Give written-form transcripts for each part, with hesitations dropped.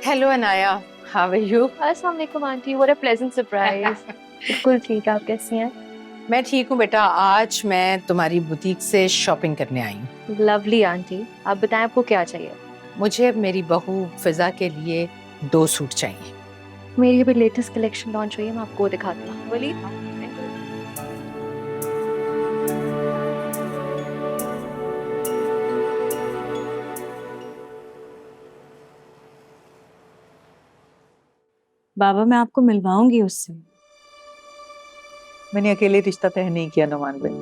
Hello Anaya, how are you? अस्सलाम वालेकुम aunty, what a pleasant surprise. बिल्कुल ठीक, आप कैसी हैं? मैं ठीक हूँ बेटा। आज मैं तुम्हारी बुटीक से शॉपिंग करने आई हूँ। लवली आंटी, आप बताएं आपको क्या चाहिए? मुझे मेरी बहू फिजा के लिए 2 सूट चाहिए। मेरी अभी लेटेस्ट कलेक्शन लॉन्च हुई है, मैं आपको वो दिखाती हूँ। बोलिए। बाबा मैं आपको मिलवाऊंगी उससे। मैंने अकेले रिश्ता तय नहीं किया नुमान भाई।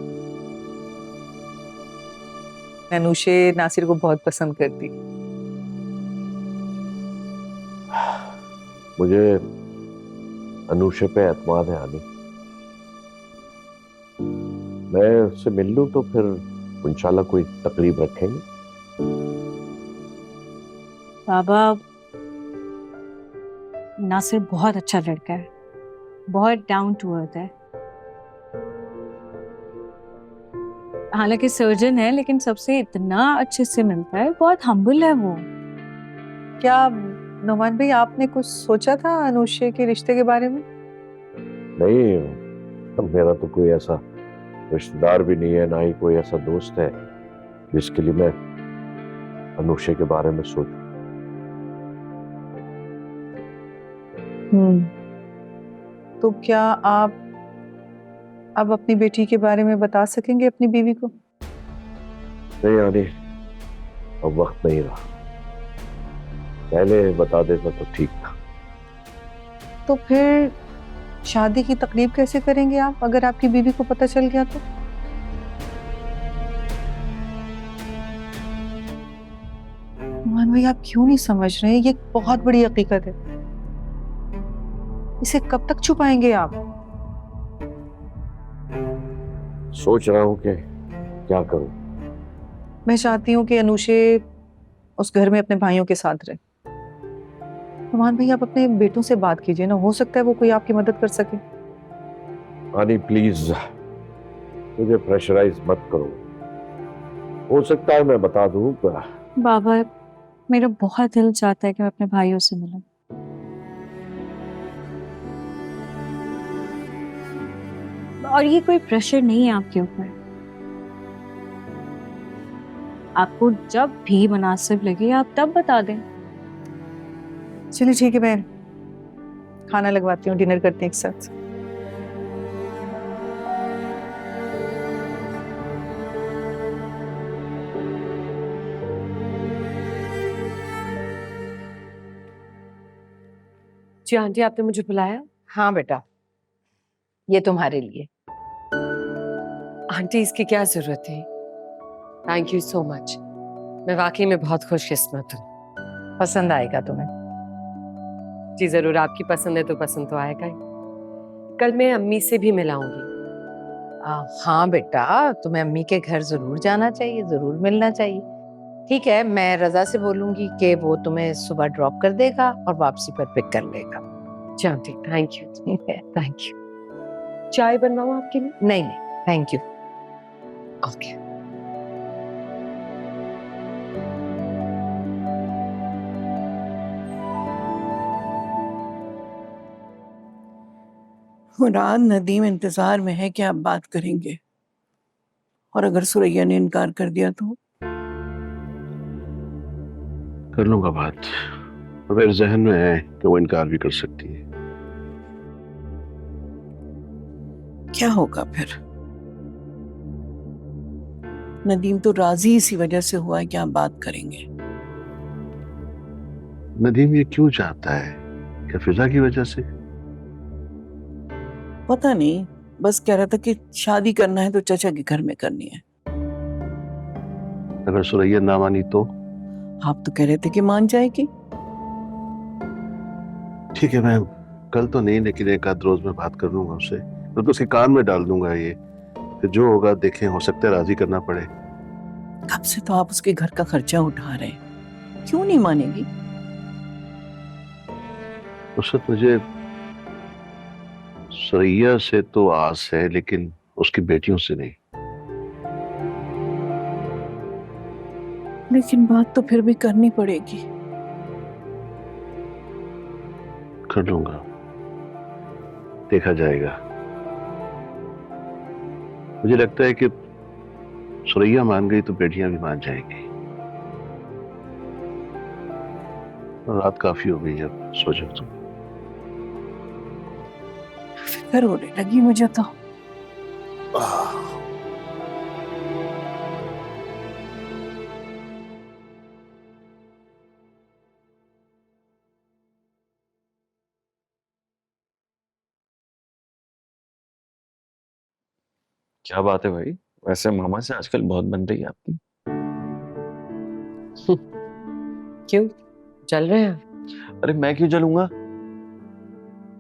अनुशे नासिर को बहुत पसंद करती। मुझे अनुशे पे एतमाद है आनी। मैं उससे मिल लूं तो फिर इंशाल्लाह कोई तकरीब रखेंगे। बाबा नासिर बहुत अच्छा लड़का है, बहुत डाउन टू अर्थ है। हालांकि सर्जन है लेकिन सबसे इतना अच्छे से मिलता है, बहुत हम्बल है वो। क्या नुमान भाई आपने कुछ सोचा था अनुशे के रिश्ते के बारे में? नहीं, मेरा तो कोई ऐसा रिश्तेदार भी नहीं है, ना ही कोई ऐसा दोस्त है जिसके लिए मैं अनुशे के बारे में सोचूं। तो क्या आप अब अपनी बेटी के बारे में बता सकेंगे अपनी बीवी को? नहीं आनी, अब वक्त नहीं रहा। पहले बता देता तो ठीक था। तो फिर शादी की तकरीब कैसे करेंगे आप, अगर आपकी बीवी को पता चल गया तो? नुमान भाई आप क्यों नहीं समझ रहे? ये बहुत बड़ी हकीकत है, इसे कब तक छुपाएंगे आप? सोच रहा हूं कि क्या करूं। मैं चाहती हूँ कि अनुशे उस घर में अपने भाइयों के साथ रहे। नुमान भाई आप अपने बेटों से बात कीजिए ना, हो सकता है वो कोई आपकी मदद कर सके। आनी प्लीज, मुझे प्रेशराइज मत करो। हो सकता है मैं बता दूं। बाबा मेरा बहुत दिल चाहता है कि मैं अपने भाइयों से मिलूं। और ये कोई प्रेशर नहीं है आपके ऊपर। आपको जब भी मुनासिब लगे आप तब बता दें। चलिए ठीक है, मैं खाना लगवाती हूँ, डिनर करते हैं एक साथ। जी आंटी, आपने मुझे बुलाया? हाँ बेटा, ये तुम्हारे लिए। आंटी इसकी क्या जरूरत थी? Thank you so much. मैं वाकई में बहुत खुशकिस्मत हूँ। पसंद आएगा तुम्हें। जी जरूर, आपकी पसंद है तो पसंद तो आएगा ही। कल मैं अम्मी से भी मिलाऊंगी। हाँ बेटा, तुम्हें अम्मी के घर जरूर जाना चाहिए, जरूर मिलना चाहिए। ठीक है, मैं रजा से बोलूंगी कि वो तुम्हें सुबह ड्रॉप कर देगा और वापसी पर पिक कर लेगा। जी aunty, thank you. Thank you. चाय बनवाऊं आपके लिए? नहीं नहीं, thank you. Okay. Murad Nadeem इंतजार में है कि आप बात करेंगे, और अगर सुरैया ने इनकार कर दिया तो? कर लूंगा बात। और मेरे जहन में है कि वो इनकार भी कर सकती है। क्या होगा फिर? नदीम तो राजी इसी वजह से हुआ है कि आप बात करेंगे। नदीम ये क्यों चाहता है? क्या फिजा की वजह से? पता नहीं, बस कह रहा था कि शादी करना है तो चचा के घर में करनी है। अगर सुरैया ना मानी तो? आप तो कह रहे थे कि मान जाएगी। ठीक है, मैं कल तो नहीं लेकिन एक आध रोज में बात कर लूंगा उससे। तो उसके कान में डाल दूंगा ये, फिर जो होगा देखें, हो सकता है राजी करना पड़े। कब से तो आप उसके घर का खर्चा उठा रहे हैं, क्यों नहीं मानेगी? उस वक्त मुझे सुरैया से तो आस है लेकिन उसकी बेटियों से नहीं। लेकिन बात तो फिर भी करनी पड़ेगी। कर लूंगा, देखा जाएगा। मुझे लगता है कि सुरैया मान गई तो बेटियां भी मान जाएंगी। और रात काफी हो गई, अब सो जाओ तुम। फिक्र होने लगी मुझे तो। क्या बात है भाई, वैसे मामा से आजकल बहुत बन रही है आपकी। क्यों, चल रहे हैं? अरे मैं क्यों जलूंगा,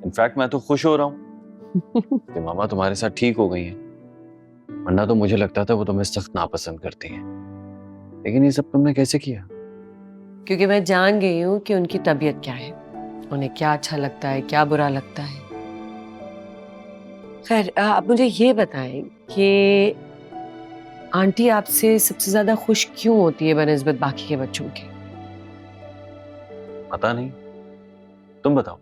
इनफैक्ट मैं तो खुश हो रहा हूँ कि मामा तुम्हारे साथ ठीक हो गई हैं। वरना तो मुझे लगता था वो तुम्हें सख्त नापसंद करती हैं। लेकिन ये सब तुमने कैसे किया? क्योंकि मैं जान गई हूँ कि उनकी तबीयत क्या है, उन्हें क्या अच्छा लगता है, क्या बुरा लगता है। खैर, आप मुझे ये बताएं कि आंटी आपसे सबसे ज्यादा खुश क्यों होती है बनिस्बत बाकी के बच्चों के? पता नहीं, तुम बताओ।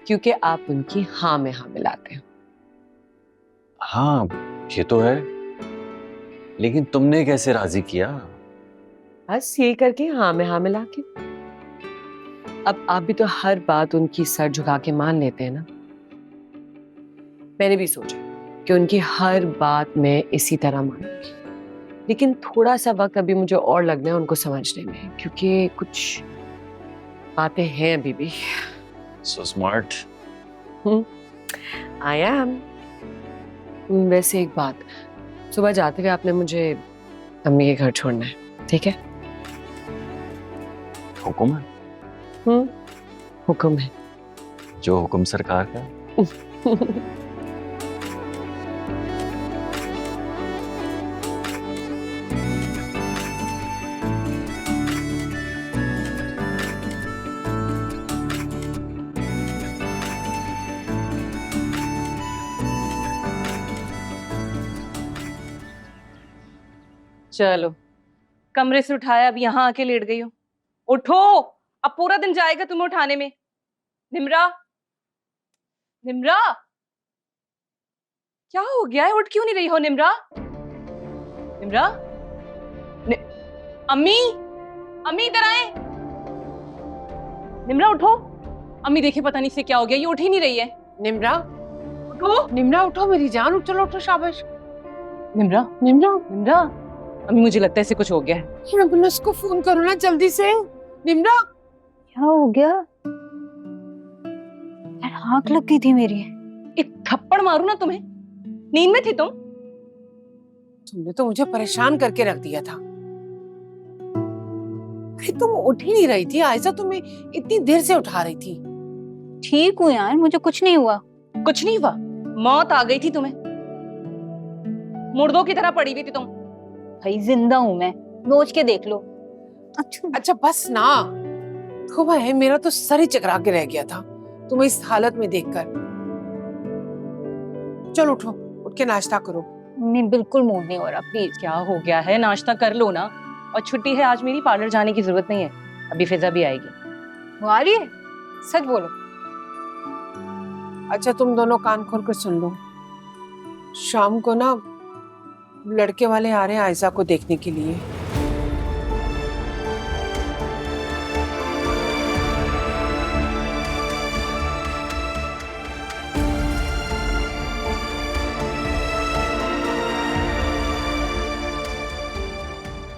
क्योंकि आप उनकी हाँ में हाँ मिलाते हैं। हाँ ये तो है, लेकिन तुमने कैसे राजी किया? बस यही करके हाँ में हाँ मिला के। अब आप भी तो हर बात उनकी सर झुका के मान लेते हैं ना। मैंने भी सोचा कि उनकी हर बात मैं इसी तरह मानूंगी, लेकिन थोड़ा सा वक्त अभी मुझे और लगना है उनको समझने में, क्योंकि कुछ बातें हैं अभी भी। So smart. I am. वैसे एक बात, सुबह जाते हुए आपने मुझे अम्मी के घर छोड़ना है, ठीक है? हुक्म है? हुक्म है। जो हुक्म सरकार का। चलो, कमरे से उठाया, अब यहाँ आके लेट गई हो। उठो, अब पूरा दिन जाएगा तुम्हें उठाने में। निम्रा, निम्रा, क्या हो गया है? उठ क्यों नहीं रही हो निम्रा? निम्रा, अम्मी, अम्मी इधर आए। निम्रा उठो, अम्मी देखे पता नहीं से क्या हो गया, ये उठ ही नहीं रही है। निम्रा, उठो, निम्रा उठो मेरी जान, उठ, चलो उठो, शाबाश। निम्रा, निम्रा, निम्रा, अम्मी मुझे लगता है इसे कुछ हो गया है। एम्बुलेंस को फोन करो ना जल्दी से। निम्रा, क्या हो गया यार? आँख लग गई थी मेरी। एक थप्पड़ मारू ना तुम्हें? नींद में थी तुम? तुमने तो मुझे परेशान करके रख दिया था। अरे तुम उठ ही नहीं रही थी आयशा, तुम्हें इतनी देर से उठा रही थी। ठीक हूँ यार, मुझे कुछ नहीं हुआ। कुछ नहीं हुआ? मौत आ गई थी तुम्हें, मुर्दों की तरह पड़ी हुई थी तुम। भाई जिंदा हूँ मैं, नोच के देख लो। अच्छा बस ना, खूब है, मेरा तो सर ही चकरा के रह गया था तुम्हें इस हालत में देखकर। चलो उठो, उठ के नाश्ता करो। मैं बिल्कुल मूड नहीं हो रहा, प्लीज। क्या हो गया है? नाश्ता कर लो ना। और छुट्टी है आज मेरी, पार्लर जाने की जरूरत नहीं है, अभी फिजा भी आएगी। वो आ रही है? सच बोलो। अच्छा तुम दोनों कान खोल कर सुन लो, शाम को ना लड़के वाले आ रहे हैं आयशा को देखने के लिए।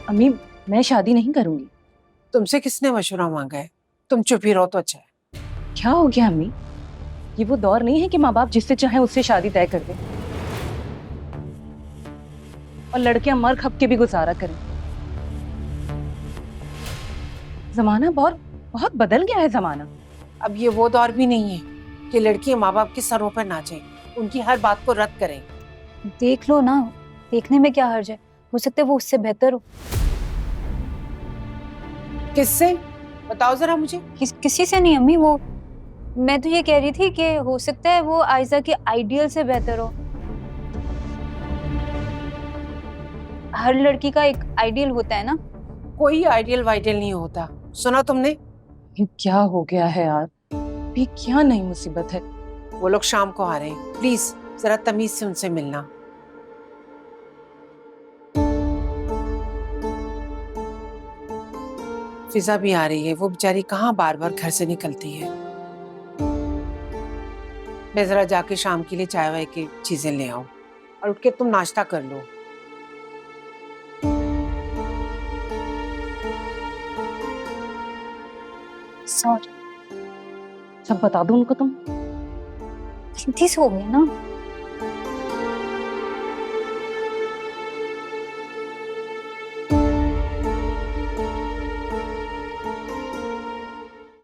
अम्मी मैं शादी नहीं करूंगी। तुमसे किसने मशवरा मांगा है? तुम चुप ही रहो तो अच्छा है। क्या हो गया अम्मी? ये वो दौर नहीं है कि माँ बाप जिससे चाहे उससे शादी तय कर दें और लड़कियां मर खप के भी गुजारा करें। जमाना बहुत बहुत बदल गया है जमाना। अब ये वो दौर भी नहीं है कि लड़कियां माँ बाप के सरों पर नाचें, उनकी हर बात को रद्द करें। देख लो ना, देखने में क्या हर्ज है? हो सकता है वो उससे बेहतर हो। किससे? बताओ जरा मुझे। किसी से नहीं अम्मी, वो मैं तो ये कह रही थी कि हो सकता है वो आयशा के आइडियल से बेहतर हो। हर लड़की का एक आइडियल होता है ना। कोई आइडियल वाइडियल नहीं होता, सुना तुमने? ये क्या हो गया है यार? ये क्या नई मुसीबत है? वो लोग शाम को आ रहे हैं, प्लीज जरा तमीज से उनसे मिलना। फिजा भी आ रही है, वो बेचारी कहाँ बार बार घर से निकलती है। मैं जरा जाके शाम के लिए चाय वाय की चीजें ले आऊं और उठ के तुम नाश्ता कर लो। सॉरी, सब बता दो उनको तुम। गलती से हो गया ना।